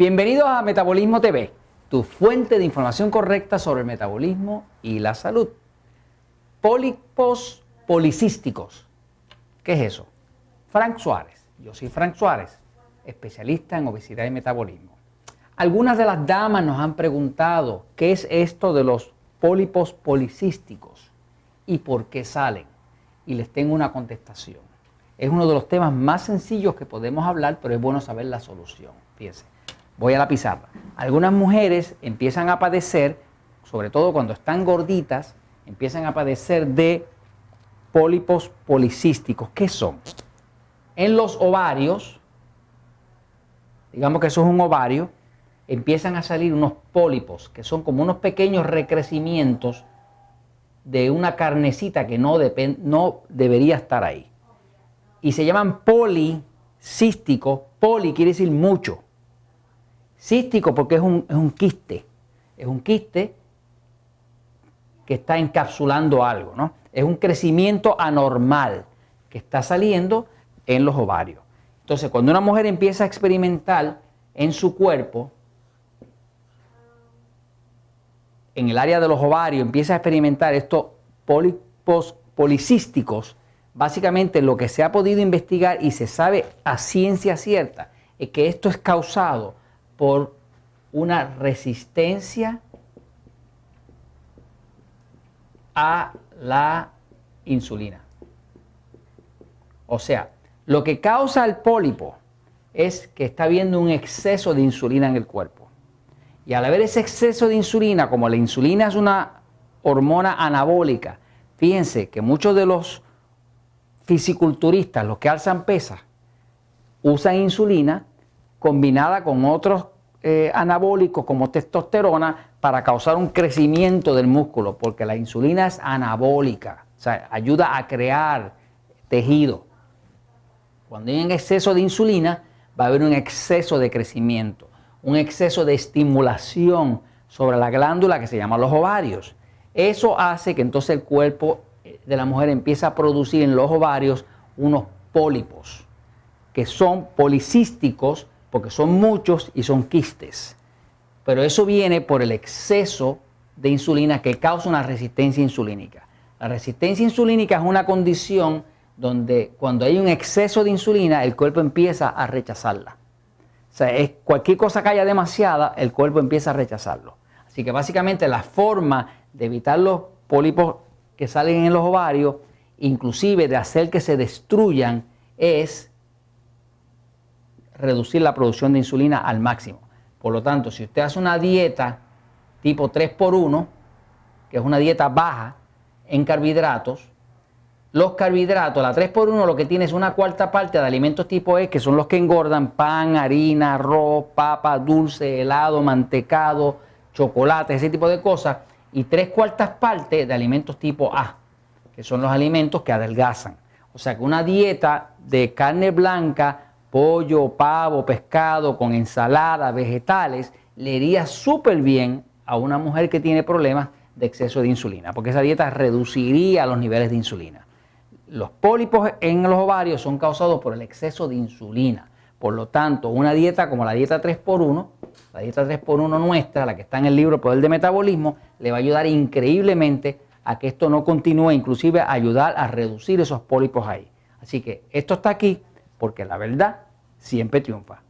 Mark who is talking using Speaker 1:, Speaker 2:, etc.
Speaker 1: Bienvenidos a Metabolismo TV, tu fuente de información correcta sobre el metabolismo y la salud. Pólipos policísticos. ¿Qué es eso? Frank Suárez. Yo soy Frank Suárez, especialista en obesidad y metabolismo. Algunas de las damas nos han preguntado qué es esto de los pólipos policísticos y por qué salen. Y les tengo una contestación. Es uno de los temas más sencillos que podemos hablar, pero es bueno saber la solución. Fíjense, voy a la pizarra. Algunas mujeres empiezan a padecer, sobre todo cuando están gorditas, empiezan a padecer de pólipos policísticos. ¿Qué son? En los ovarios, digamos que eso es un ovario, empiezan a salir unos pólipos, que son como unos pequeños recrecimientos de una carnecita que no debería estar ahí. Y se llaman policísticos. Poli quiere decir mucho. Cístico porque es un quiste. Es un quiste que está encapsulando algo, ¿no? Es un crecimiento anormal que está saliendo en los ovarios. Entonces, cuando una mujer empieza a experimentar en su cuerpo, en el área de los ovarios, empieza a experimentar estos pólipos policísticos, básicamente lo que se ha podido investigar y se sabe a ciencia cierta es que esto es causado por una resistencia a la insulina. O sea, lo que causa el pólipo es que está habiendo un exceso de insulina en el cuerpo. Y al haber ese exceso de insulina, como la insulina es una hormona anabólica, fíjense que muchos de los fisiculturistas, los que alzan pesas, usan insulina combinada con otros anabólicos como testosterona para causar un crecimiento del músculo, porque la insulina es anabólica, o sea, ayuda a crear tejido. Cuando hay un exceso de insulina, va a haber un exceso de crecimiento, un exceso de estimulación sobre la glándula que se llama los ovarios. Eso hace que entonces el cuerpo de la mujer empiece a producir en los ovarios unos pólipos, que son policísticos porque son muchos y son quistes. Pero eso viene por el exceso de insulina que causa una resistencia insulínica. La resistencia insulínica es una condición donde cuando hay un exceso de insulina, el cuerpo empieza a rechazarla. O sea, cualquier cosa que haya demasiada, el cuerpo empieza a rechazarlo. Así que básicamente la forma de evitar los pólipos que salen en los ovarios, inclusive de hacer que se destruyan, es reducir la producción de insulina al máximo. Por lo tanto, si usted hace una dieta tipo 3x1, que es una dieta baja en carbohidratos, los carbohidratos, la 3x1 lo que tiene es una cuarta parte de alimentos tipo E, que son los que engordan: pan, harina, arroz, papa, dulce, helado, mantecado, chocolate, ese tipo de cosas, y 3/4 partes de alimentos tipo A, que son los alimentos que adelgazan. O sea que una dieta de carne blanca, pollo, pavo, pescado, con ensalada, vegetales, le iría súper bien a una mujer que tiene problemas de exceso de insulina, porque esa dieta reduciría los niveles de insulina. Los pólipos en los ovarios son causados por el exceso de insulina. Por lo tanto, una dieta como la dieta 3x1, la dieta 3x1 nuestra, la que está en el libro Poder de Metabolismo, le va a ayudar increíblemente a que esto no continúe, inclusive a ayudar a reducir esos pólipos ahí. Así que esto está aquí porque la verdad siempre triunfa.